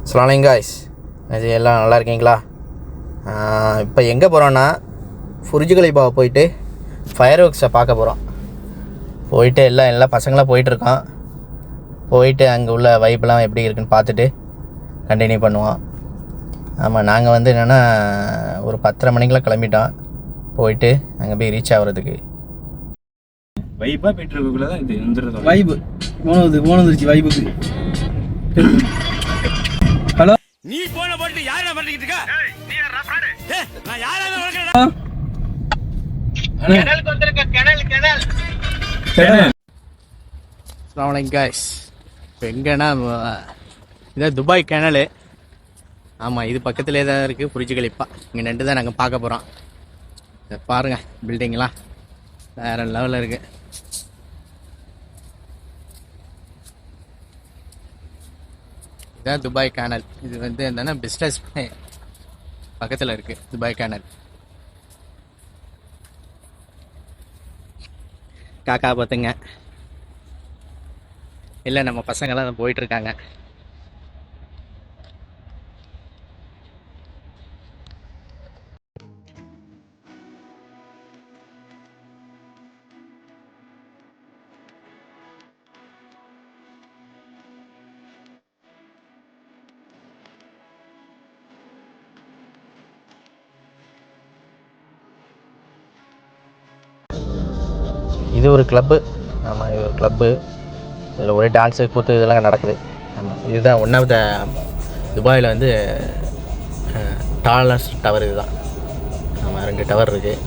அஸ்ஸலாமு காய்ஸ், இது எல்லாம் நல்லா இருக்கீங்களா? இப்போ எங்கே போகிறோன்னா புர்ஜ் கலிஃபாவை போயிட்டு ஃபயர் ஒர்க்ஸை பார்க்க போகிறோம். போயிட்டு எல்லா பசங்களாம் போயிட்டுருக்கோம். போயிட்டு அங்கே உள்ள வைப்லாம் எப்படி இருக்குன்னு பார்த்துட்டு கண்டினியூ பண்ணுவோம். ஆமாம், நாங்கள் வந்து என்னென்னா ஒரு 10:30 மணிக்கெலாம் கிளம்பிட்டோம். போயிட்டு அங்கே போய் ரீச் ஆகிறதுக்கு வைப்பாக போயிட்டுருக்குள்ளே தான் இது வந்துடுறது. வைப்பு போனதுருச்சு வைப்புக்கு. ஹலோ, நீ போன போட்டு யாரா பண்ணிக்கிட்டு இருக்க? நீ யாரா ஃப்ரெண்ட்? நான் யாரா வர்றேன்? கனல் வந்திருக்க கனல். அஸ்ஸலாமு அலைக்கும் காய்ஸ். இப்போ எங்கன்னா இதான் துபாய் கேனலு. ஆமாம், இது பக்கத்துலேயே தான் இருக்குது புர்ஜ் கலிஃபா. இங்கே நின்று தான் நாங்கள் பார்க்க போகிறோம். இதை பாருங்கள், பில்டிங்லாம் வேறு லெவலில் இருக்குது. இதுதான் துபாய் கேனல். இது வந்து என்னென்னா பிஸ்னஸ் பக்கத்தில் இருக்குது துபாய் கேனல். காக்கா பார்த்துங்க, இல்லை நம்ம பசங்கள்லாம் போயிட்டுருக்காங்க. இது ஒரு கிளப்பு. ஆமாம், இது ஒரு கிளப்பு. இதில் ஒரே டான்ஸு கூத்து இதெல்லாம் நடக்குது. ஆமாம், இதுதான் ஒன் ஆஃப் த துபாயில் வந்து டாலஸ்ட் டவர். இதுதான். ஆமாம், 2 டவர் இருக்குது.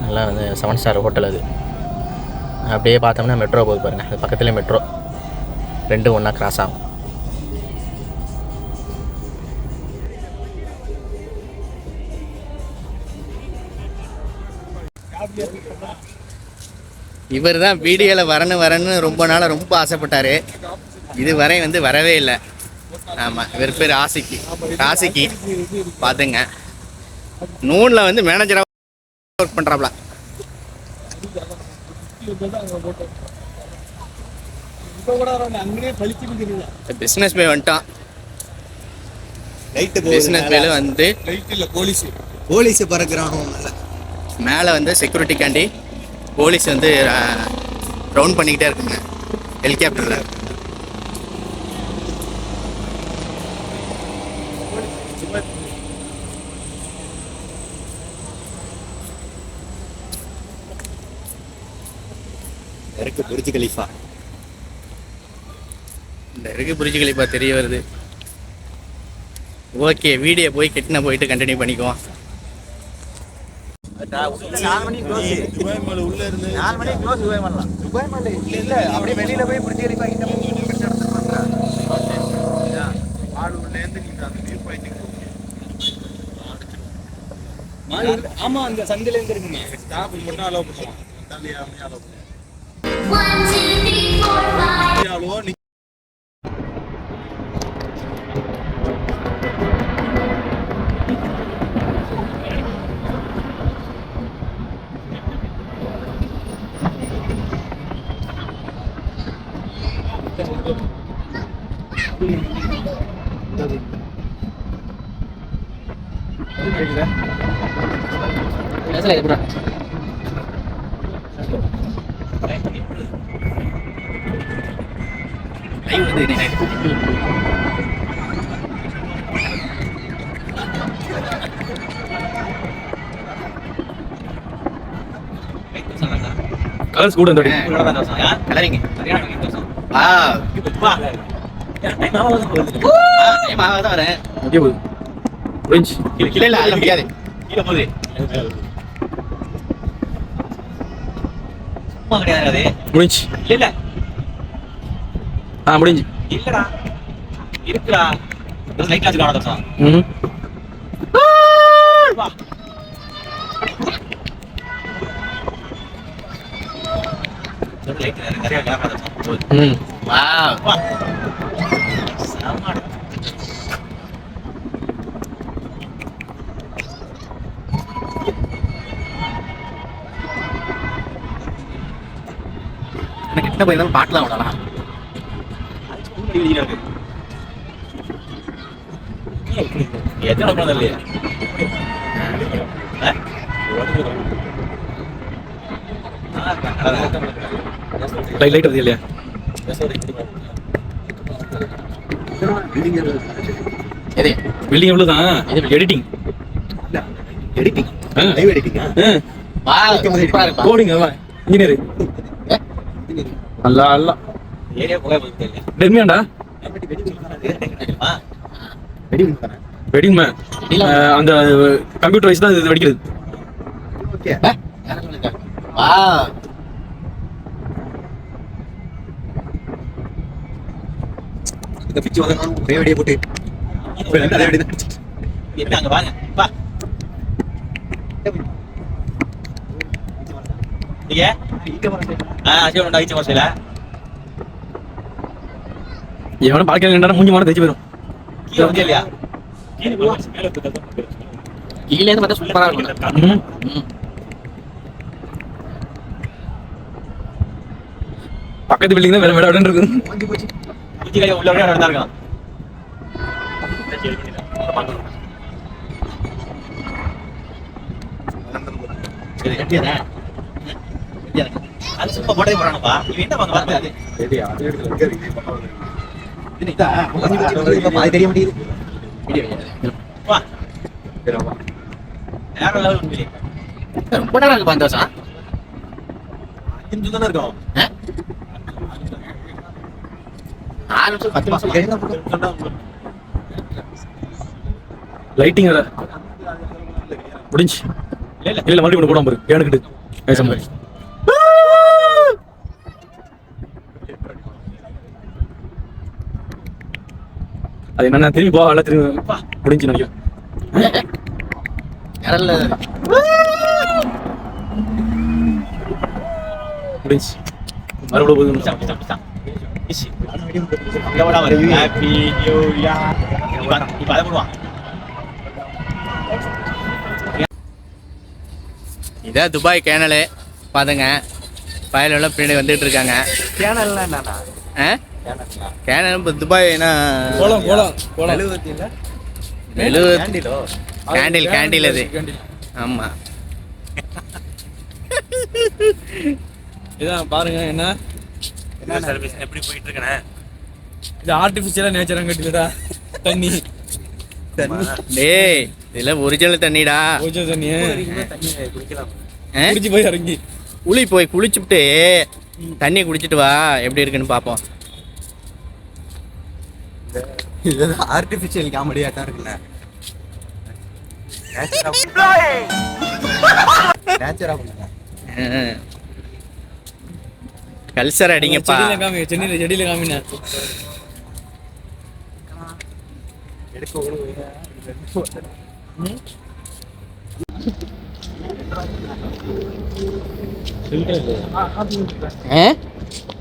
நல்லா வந்து 7 ஸ்டார் ஹோட்டல். அது அப்படியே பார்த்தோம்னா மெட்ரோ போகுது பாருங்கள். அது பக்கத்துலேயே மெட்ரோ. 2 ஒன்றா கிராஸ் ஆகும். இவர் தான் வீடியோவில் வரணும்னு ரொம்ப நாளாக ரொம்ப ஆசைப்பட்டார். இது வரை வந்து வரவே இல்லை. ஆமாம், இவர் பேர் ராசிக்கு பார்த்துங்க. நூனில் வந்து மேனேஜராக ஒர்க் பண்ணுறாப்ல. பிஸ்னஸ் பே வந்துட்டான். பிஸ்னஸ் பேல வந்து போலீஸ் பறக்குறான். மேலே வந்து செக்யூரிட்டிக்காண்டி போலீஸ் வந்து ரவுண்ட் பண்ணிக்கிட்டே இருக்குங்க ஹெலிகாப்டரில். இருக்கு புர்ஜ் கலிஃபா. இந்த இருக்கு புர்ஜ் கலிஃபா தெரிய வருது. ஓகே, வீடியோ போய் கிட்டன போயிட்டு கண்டினியூ பண்ணிக்குவோம். துபாய் மலை உள்ள இருந்து 4 மணிக்கு க்ளோஸ். துபாய் மலை இல்ல, அப்படியே வெளியில போய் புர்ஜ் கலிஃபா கிட்ட ஆளுலேருந்து நீங்க அந்த வியூ பாயிண்ட்டுக்கு போங்க. ஆமா, அந்த சந்தில இருந்து இருக்குங்க. ஸ்டாப் மட்டும் அலோவ் பண்ணுவாங்க. தள்ளியாமே அலோவ் பண்ணுவாங்க. 1 2 3 4 5 கலர்ஸ் கூட இந்த கலரிங்க வரேன். கீழே இல்லை, அல்ல முடியாது. கீழே போகுது. சும்மா கிடையாது. முடிஞ்சு இல்ல முடிஞ்சு இல்லடா, இருக்குடா. லைட் ஆச்சு காணோம் தான். வா லைட் நிறைய கேமரா தான். வாவ், சாமான் எனக்கு கிட்ட போய் தான் பாட்டெலாம் விடலாம். எத்தனை படம் இல்லையா லைட் வருது இல்லையா எது பில்டிங் எவ்வளவுதான் எடிட்டிங் எடிட்டிங் லைவ் எடிட்டிங் வா சூப்பரா இருக்கு கோடிங் இன்ஜினியர் அல்ல அல்ல ஏரியா போக தெரியல டென்மியாண்டா வெடிவிங் தானே வெட்டிங் மேன் அந்த கம்ப்யூட்டர் வைஸ் தான் இது வெடிக்கிறது ஓகே வா இந்த பிச்சு வந்து ஒரே வெடியை போட்டு இப்போ ரெண்டு அதே வெடி தான் அடிச்சிட்டு என்ன அங்க வாங்க வா நீங்க ஆசியோட ஐச்சு மாசையில எவனும் பார்க்கல மூஞ்சி மாட தேய்ச்சி போயிடும் இல்லையா கீழே இருந்து பார்த்தா சூப்பரா இருக்கும் பக்கத்து பில்டிங் தான் வேற வேற இடம் இருக்கு வாங்கி போச்சு குச்சி கையில உள்ள வரையும் நடந்தா இருக்கான் சரி கட்டியதா அது சும்மா போட்டே போறானப்பா இவன் என்ன பண்ண வரது ரெடி அது எடுக்கல இது இதா வாங்கி போச்சு இப்ப பாதி தெரிய மாட்டேங்குது வீடியோ வா சரிவா வேற லெவல் உண்மையிலே ரொம்ப நேரம் இருக்கு பந்தோசம் 5 நிமிஷம் தானே இருக்கும் 6 நிமிஷம் 10 நிமிஷம் லைட்டிங் வேற முடிஞ்சு இல்ல மறுபடியும் ஒன்று போடாம பாரு ஏனுக்கிட்டு பேசாம அது என்னன்னா திரும்பி போகல திரும்பி முடிஞ்சு நினைக்கிறேன் யாரல்ல முடிஞ்சு மறுபடியும் ஹாப்பி நியூ இயர் இப்ப அதை போடுவான் இதான் துபாய் கேனலு பாருங்க பயலெல்லாம் பின்னாடி வந்துட்டு இருக்காங்க சேனல்ல என்னன்னா ஆ கேனல் இப்போ துபாய்னா போலாம் 70 இல்ல 70 கேண்டிலோ கேண்டில் அது ஆமா இதான் பாருங்க என்ன சர்வீஸ் எப்படி போயிட்டு இருக்கனே இது ஆர்டிபிஷியலா நேச்சரா கட்டிலடா தண்ணி டேய் இதெல்லாம் ஒரிஜினல் தண்ணிடா ஓஜோ தண்ணி தண்ணி குடிக்கலாம் குடிச்சு போய் இறங்கி குளி போய் குளிச்சுட்டு தண்ணி குடிச்சிட்டு வா எப்படி இருக்குன்னு பார்ப்போம் இது ஆர்டிபிஷியல் காமெடியா தான் இருக்குல்ல நேச்சரா பண்ணுங்க கல்சர் அடிங்கப்பா செடியில காமி செடியில காமினா எடுக்க விடுவீங்க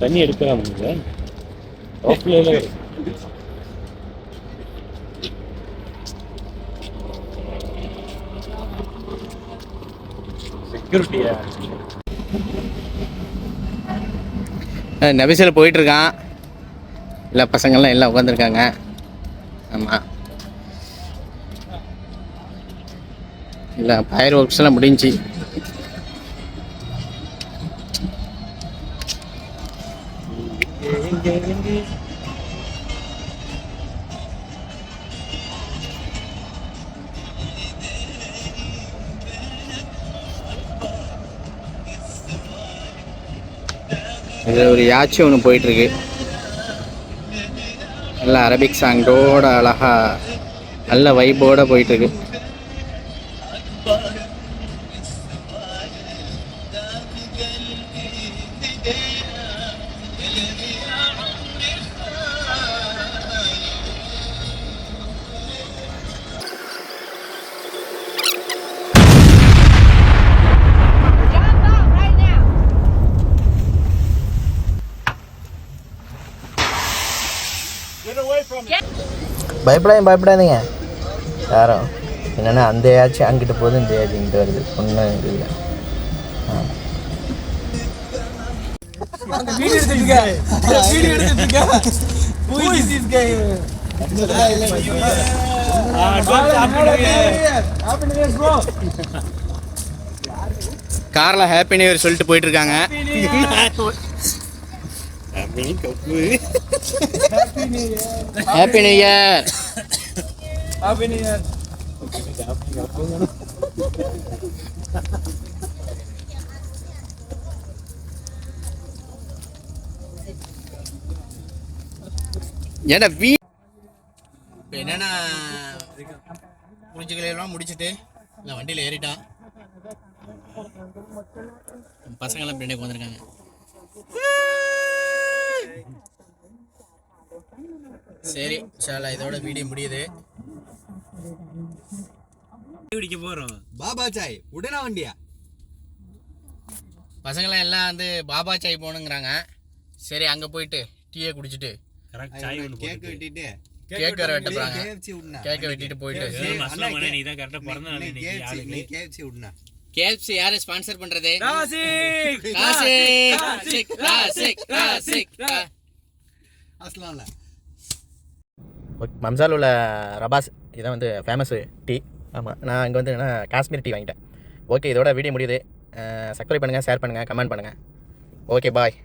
தண்ணி எடுக்கலாம் செக்யூரிட்டியா நபிசில் போயிட்டு இருக்கான் எல்லா பசங்கள்லாம் எல்லாம் உட்காந்துருக்காங்க ஆமாம் இல்லை ஃபயர் ஒர்க்ஸ் எல்லாம் முடிஞ்சு இது ஒரு யாச்சி ஒன்று போயிட்டுருக்கு நல்ல அரபிக் சாங்கோட அழகா நல்ல வைபோட போயிட்டுருக்கு பயப்படாதீங்க யாரும் என்னென்னா அந்த ஏச்சு அங்கிட்டு போகுது இந்த ஏச்சு இங்கிட்டு வருது ஒன்றும் இல்லை காரில் ஹாப்பி நியூ இயர் சொல்லிட்டு போயிட்டு இருக்காங்க. Happy new year. ஏன்னா இப்போ என்னென்னா புரிஞ்சுக்கலையெல்லாம் முடிச்சுட்டு இல்லை வண்டியில் ஏறிட்டான். பசங்கள்லாம் பின்னாடி உட்காந்துருக்காங்க. சரி ஷாலா, இதோட வீடியோ முடியுது. குடிக்க போறோம் பாபா சாய் உடனே வண்டியா. பசங்களாம் எல்லாம் வந்து பாபா சாய் போகணுங்கிறாங்க. சரி அங்கே போயிட்டு டீயை குடிச்சிட்டு கேக் வெட்டிட்டு கேக் வேற வெட்ட போறாங்க. கேக்கை வெட்டிட்டு போயிட்டு KFC யாரு ஸ்பான்சர் பண்றது? மம்சால் உள்ள ரபாஸ் இதான் வந்து ஃபேமஸ் டீ. ஆமாம், நான் இங்கே வந்து காஷ்மீர் டீ வாங்கிட்டேன். ஓகே, இதோட வீடியோ முடியுது. சப்ஸ்கிரைப் பண்ணுங்கள், ஷேர் பண்ணுங்கள், கமெண்ட் பண்ணுங்கள். ஓகே, பாய்.